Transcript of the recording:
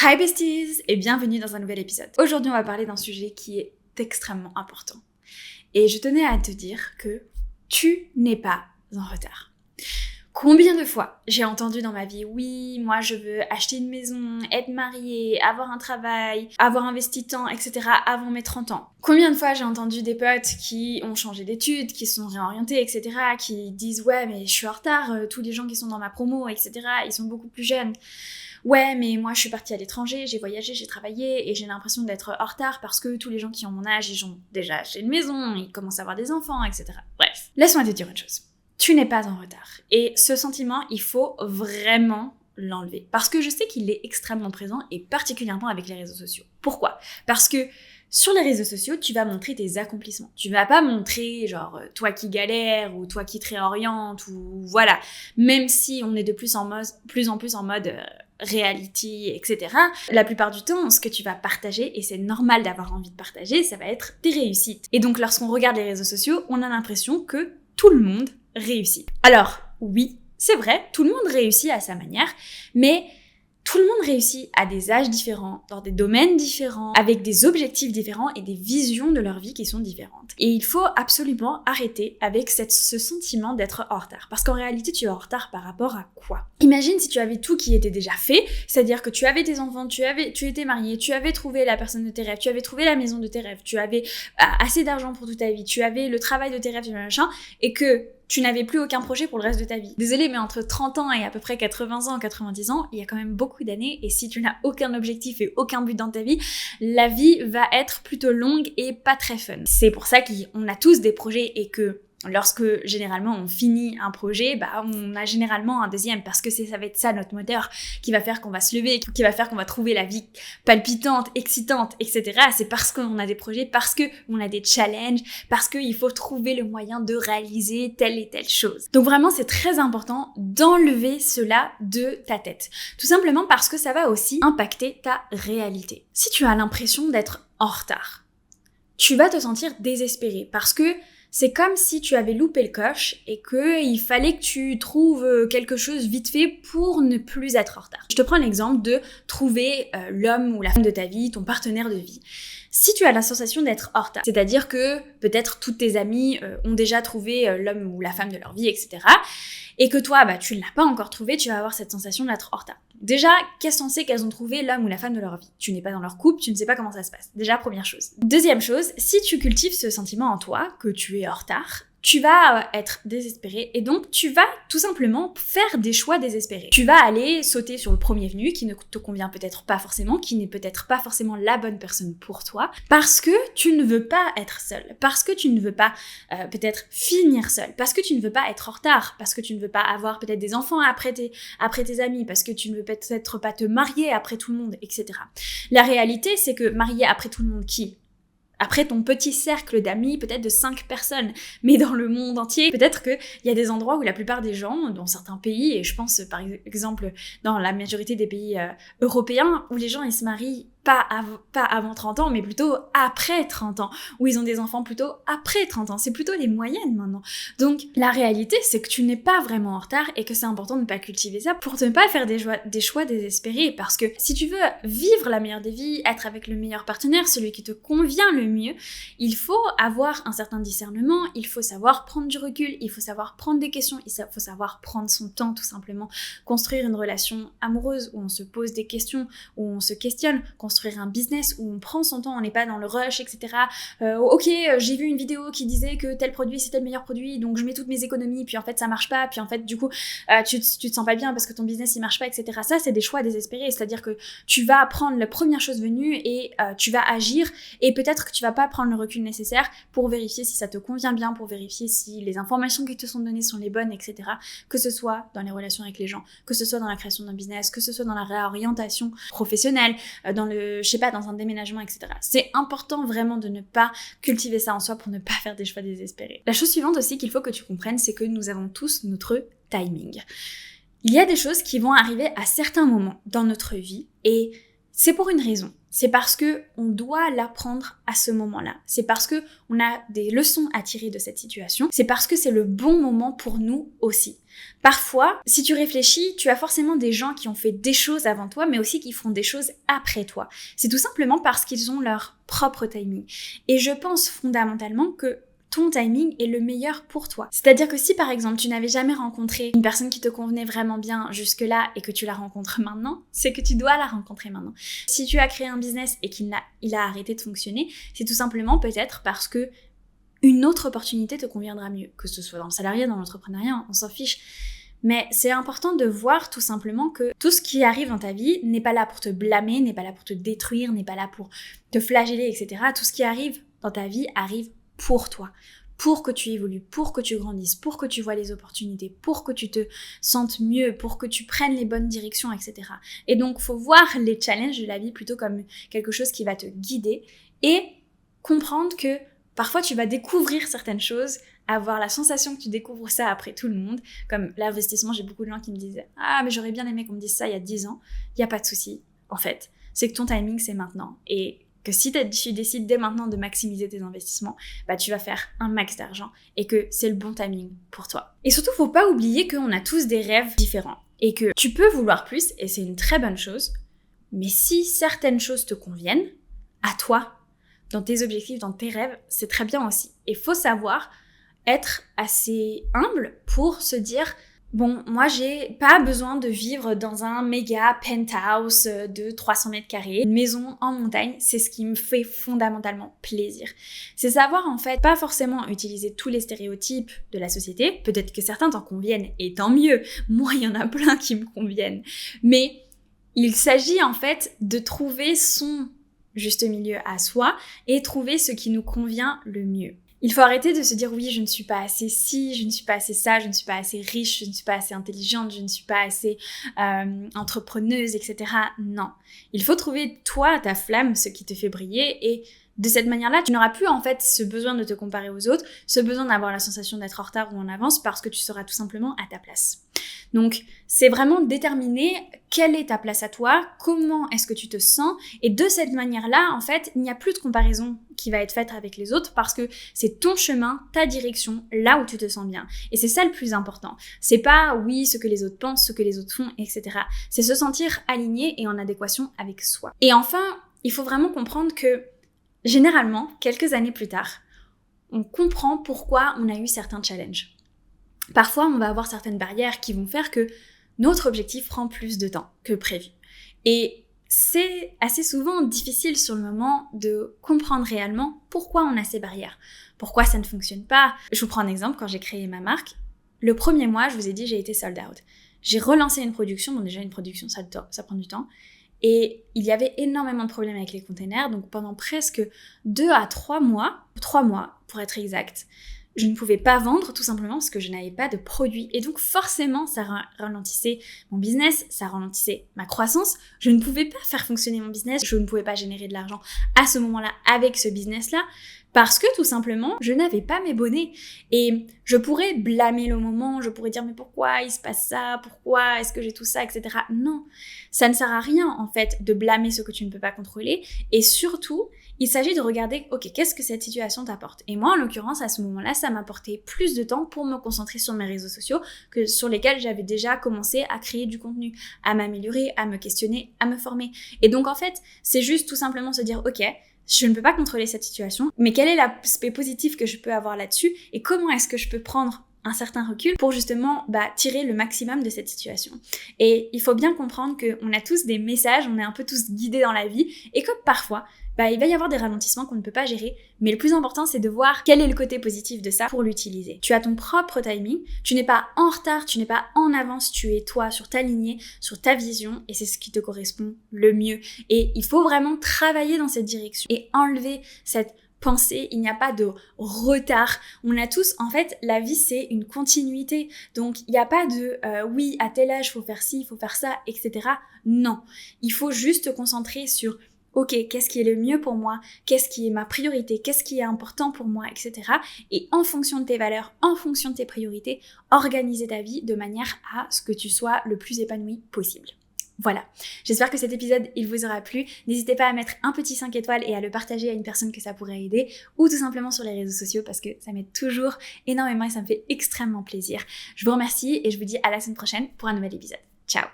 Hi besties et bienvenue dans un nouvel épisode. Aujourd'hui, on va parler d'un sujet qui est extrêmement important. Et je tenais à te dire que tu n'es pas en retard. Combien de fois j'ai entendu dans ma vie, oui, moi je veux acheter une maison, être mariée, avoir un travail, avoir investi tant, etc. avant mes 30 ans. Combien de fois j'ai entendu des potes qui ont changé d'études, qui se sont réorientés, etc. qui disent, ouais, mais je suis en retard, tous les gens qui sont dans ma promo, etc. ils sont beaucoup plus jeunes. Ouais, mais moi je suis partie à l'étranger, j'ai voyagé, j'ai travaillé et j'ai l'impression d'être en retard parce que tous les gens qui ont mon âge, ils ont déjà acheté une maison, ils commencent à avoir des enfants, etc. Bref, laisse-moi te dire une chose. Tu n'es pas en retard. Et ce sentiment, il faut vraiment l'enlever. Parce que je sais qu'il est extrêmement présent et particulièrement avec les réseaux sociaux. Pourquoi ? Parce que sur les réseaux sociaux, tu vas montrer tes accomplissements. Tu vas pas montrer, genre, toi qui galères ou toi qui te réorientes ou voilà. Même si on est de plus en plus en mode reality, etc. La plupart du temps, ce que tu vas partager, et c'est normal d'avoir envie de partager, ça va être tes réussites. Et donc, lorsqu'on regarde les réseaux sociaux, on a l'impression que tout le monde réussit. Alors, oui, c'est vrai, tout le monde réussit à sa manière, mais tout le monde réussit à des âges différents, dans des domaines différents, avec des objectifs différents et des visions de leur vie qui sont différentes. Et il faut absolument arrêter avec ce sentiment d'être en retard. Parce qu'en réalité, tu es en retard par rapport à quoi ? Imagine si tu avais tout qui était déjà fait, c'est-à-dire que tu avais tes enfants, tu étais marié, tu avais trouvé la personne de tes rêves, tu avais trouvé la maison de tes rêves, tu avais assez d'argent pour toute ta vie, tu avais le travail de tes rêves, machin, et que tu n'avais plus aucun projet pour le reste de ta vie. Désolée, mais entre 30 ans et à peu près 80 ans, 90 ans, il y a quand même beaucoup d'années, et si tu n'as aucun objectif et aucun but dans ta vie, la vie va être plutôt longue et pas très fun. C'est pour ça qu'on a tous des projets et que lorsque généralement on finit un projet, on a généralement un deuxième parce que ça va être ça notre moteur qui va faire qu'on va se lever, qui va faire qu'on va trouver la vie palpitante, excitante, etc. C'est parce qu'on a des projets, parce qu'on a des challenges, parce qu'il faut trouver le moyen de réaliser telle et telle chose. Donc vraiment, c'est très important d'enlever cela de ta tête. Tout simplement parce que ça va aussi impacter ta réalité. Si tu as l'impression d'être en retard, tu vas te sentir désespéré parce que c'est comme si tu avais loupé le coche et qu'il fallait que tu trouves quelque chose vite fait pour ne plus être en retard. Je te prends l'exemple de trouver l'homme ou la femme de ta vie, ton partenaire de vie. Si tu as la sensation d'être en retard, c'est-à-dire que peut-être toutes tes amies ont déjà trouvé l'homme ou la femme de leur vie, etc. Et que toi, tu ne l'as pas encore trouvé, tu vas avoir cette sensation d'être en retard. Déjà, qu'est-ce qu'on sait qu'elles ont trouvé l'homme ou la femme de leur vie ? Tu n'es pas dans leur couple, tu ne sais pas comment ça se passe. Déjà, première chose. Deuxième chose, si tu cultives ce sentiment en toi, que tu es en retard, tu vas être désespéré et donc tu vas tout simplement faire des choix désespérés. Tu vas aller sauter sur le premier venu qui ne te convient peut-être pas forcément, qui n'est peut-être pas forcément la bonne personne pour toi, parce que tu ne veux pas être seul, parce que tu ne veux pas peut-être finir seul, parce que tu ne veux pas être en retard, parce que tu ne veux pas avoir peut-être des enfants après tes amis, parce que tu ne veux peut-être pas te marier après tout le monde, etc. La réalité, c'est que marier après tout le monde qui ? Après ton petit cercle d'amis, peut-être de 5 personnes, mais dans le monde entier, peut-être qu'il y a des endroits où la plupart des gens, dans certains pays, et je pense par exemple dans la majorité des pays européens, où les gens ils se marient pas avant 30 ans, mais plutôt après 30 ans, où ils ont des enfants plutôt après 30 ans. C'est plutôt les moyennes maintenant. Donc la réalité, c'est que tu n'es pas vraiment en retard et que c'est important de ne pas cultiver ça pour ne pas faire des choix désespérés. Parce que si tu veux vivre la meilleure des vies, être avec le meilleur partenaire, celui qui te convient le mieux, il faut avoir un certain discernement, il faut savoir prendre du recul, il faut savoir prendre des questions, il faut savoir prendre son temps tout simplement, construire une relation amoureuse où on se pose des questions, où on se questionne, construire un business où on prend son temps, on n'est pas dans le rush, etc. J'ai vu une vidéo qui disait que tel produit c'était le meilleur produit, donc je mets toutes mes économies, puis en fait ça marche pas, puis en fait du coup tu te sens pas bien parce que ton business il marche pas, etc. Ça c'est des choix désespérés, c'est-à-dire que tu vas prendre la première chose venue et tu vas agir et peut-être que tu vas pas prendre le recul nécessaire pour vérifier si ça te convient bien, pour vérifier si les informations qui te sont données sont les bonnes, etc. Que ce soit dans les relations avec les gens, que ce soit dans la création d'un business, que ce soit dans la réorientation professionnelle, dans un déménagement, etc. C'est important vraiment de ne pas cultiver ça en soi pour ne pas faire des choix désespérés. La chose suivante aussi qu'il faut que tu comprennes, c'est que nous avons tous notre timing. Il y a des choses qui vont arriver à certains moments dans notre vie et c'est pour une raison. C'est parce que on doit l'apprendre à ce moment-là. C'est parce que on a des leçons à tirer de cette situation. C'est parce que c'est le bon moment pour nous aussi. Parfois, si tu réfléchis, tu as forcément des gens qui ont fait des choses avant toi, mais aussi qui feront des choses après toi. C'est tout simplement parce qu'ils ont leur propre timing. Et je pense fondamentalement que ton timing est le meilleur pour toi. C'est-à-dire que si par exemple tu n'avais jamais rencontré une personne qui te convenait vraiment bien jusque-là et que tu la rencontres maintenant, c'est que tu dois la rencontrer maintenant. Si tu as créé un business et qu'il a arrêté de fonctionner, c'est tout simplement peut-être parce que une autre opportunité te conviendra mieux, que ce soit dans le salariat, dans l'entrepreneuriat, on s'en fiche. Mais c'est important de voir tout simplement que tout ce qui arrive dans ta vie n'est pas là pour te blâmer, n'est pas là pour te détruire, n'est pas là pour te flageller, etc. Tout ce qui arrive dans ta vie arrive pour toi, pour que tu évolues, pour que tu grandisses, pour que tu vois les opportunités, pour que tu te sentes mieux, pour que tu prennes les bonnes directions, etc. Et donc, faut voir les challenges de la vie plutôt comme quelque chose qui va te guider et comprendre que parfois tu vas découvrir certaines choses, avoir la sensation que tu découvres ça après tout le monde. Comme l'investissement, j'ai beaucoup de gens qui me disent « Ah, mais j'aurais bien aimé qu'on me dise ça il y a 10 ans. » Il n'y a pas de souci, en fait. C'est que ton timing, c'est maintenant. Et que si tu décides dès maintenant de maximiser tes investissements, bah tu vas faire un max d'argent et que c'est le bon timing pour toi. Et surtout, faut pas oublier qu'on a tous des rêves différents et que tu peux vouloir plus et c'est une très bonne chose, mais si certaines choses te conviennent, à toi, dans tes objectifs, dans tes rêves, c'est très bien aussi. Et faut savoir être assez humble pour se dire bon, moi j'ai pas besoin de vivre dans un méga penthouse de 300 mètres carrés, une maison en montagne, c'est ce qui me fait fondamentalement plaisir. C'est savoir en fait pas forcément utiliser tous les stéréotypes de la société, peut-être que certains t'en conviennent et tant mieux, moi il y en a plein qui me conviennent, mais il s'agit en fait de trouver son juste milieu à soi et trouver ce qui nous convient le mieux. Il faut arrêter de se dire oui, je ne suis pas assez ci, je ne suis pas assez ça, je ne suis pas assez riche, je ne suis pas assez intelligente, je ne suis pas assez entrepreneuse, etc. Non. Il faut trouver toi, ta flamme, ce qui te fait briller et de cette manière-là, tu n'auras plus en fait ce besoin de te comparer aux autres, ce besoin d'avoir la sensation d'être en retard ou en avance parce que tu seras tout simplement à ta place. Donc, c'est vraiment déterminer quelle est ta place à toi, comment est-ce que tu te sens et de cette manière-là, en fait, il n'y a plus de comparaison qui va être faite avec les autres parce que c'est ton chemin, ta direction, là où tu te sens bien. Et c'est ça le plus important. C'est pas, oui, ce que les autres pensent, ce que les autres font, etc. C'est se sentir aligné et en adéquation avec soi. Et enfin, il faut vraiment comprendre que généralement, quelques années plus tard, on comprend pourquoi on a eu certains challenges. Parfois, on va avoir certaines barrières qui vont faire que notre objectif prend plus de temps que prévu. Et c'est assez souvent difficile sur le moment de comprendre réellement pourquoi on a ces barrières, pourquoi ça ne fonctionne pas. Je vous prends un exemple, quand j'ai créé ma marque, le premier mois, je vous ai dit, j'ai été sold out. J'ai relancé une production, bon déjà une production, ça prend du temps. Et il y avait énormément de problèmes avec les containers, donc pendant presque 2 à 3 mois pour être exact, je ne pouvais pas vendre tout simplement parce que je n'avais pas de produit. Et donc forcément, ça ralentissait mon business, ça ralentissait ma croissance. Je ne pouvais pas faire fonctionner mon business, je ne pouvais pas générer de l'argent à ce moment-là avec ce business-là parce que tout simplement, je n'avais pas mes bonnets. Et je pourrais blâmer le moment, je pourrais dire mais pourquoi il se passe ça, pourquoi est-ce que j'ai tout ça, etc. Non, ça ne sert à rien en fait de blâmer ce que tu ne peux pas contrôler. Et surtout, il s'agit de regarder, ok, qu'est-ce que cette situation t'apporte? Et moi, en l'occurrence, à ce moment-là, ça m'apportait plus de temps pour me concentrer sur mes réseaux sociaux que sur lesquels j'avais déjà commencé à créer du contenu, à m'améliorer, à me questionner, à me former. Et donc, en fait, c'est juste tout simplement se dire, ok, je ne peux pas contrôler cette situation, mais quel est l'aspect positif que je peux avoir là-dessus et comment est-ce que je peux prendre un certain recul pour justement tirer le maximum de cette situation. Et il faut bien comprendre qu'on a tous des messages, on est un peu tous guidés dans la vie et que parfois, il va y avoir des ralentissements qu'on ne peut pas gérer, mais le plus important c'est de voir quel est le côté positif de ça pour l'utiliser. Tu as ton propre timing, tu n'es pas en retard, tu n'es pas en avance, tu es toi sur ta lignée, sur ta vision et c'est ce qui te correspond le mieux. Et il faut vraiment travailler dans cette direction et enlever cette pensée, il n'y a pas de retard. On a tous, en fait, la vie c'est une continuité. Donc il n'y a pas de oui, à tel âge, il faut faire ci, il faut faire ça, etc. Non, il faut juste te concentrer sur ok, qu'est-ce qui est le mieux pour moi, qu'est-ce qui est ma priorité, qu'est-ce qui est important pour moi, etc. Et en fonction de tes valeurs, en fonction de tes priorités, organiser ta vie de manière à ce que tu sois le plus épanoui possible. Voilà, j'espère que cet épisode, il vous aura plu. N'hésitez pas à mettre un petit 5 étoiles et à le partager à une personne que ça pourrait aider, ou tout simplement sur les réseaux sociaux parce que ça m'aide toujours énormément et ça me fait extrêmement plaisir. Je vous remercie et je vous dis à la semaine prochaine pour un nouvel épisode. Ciao!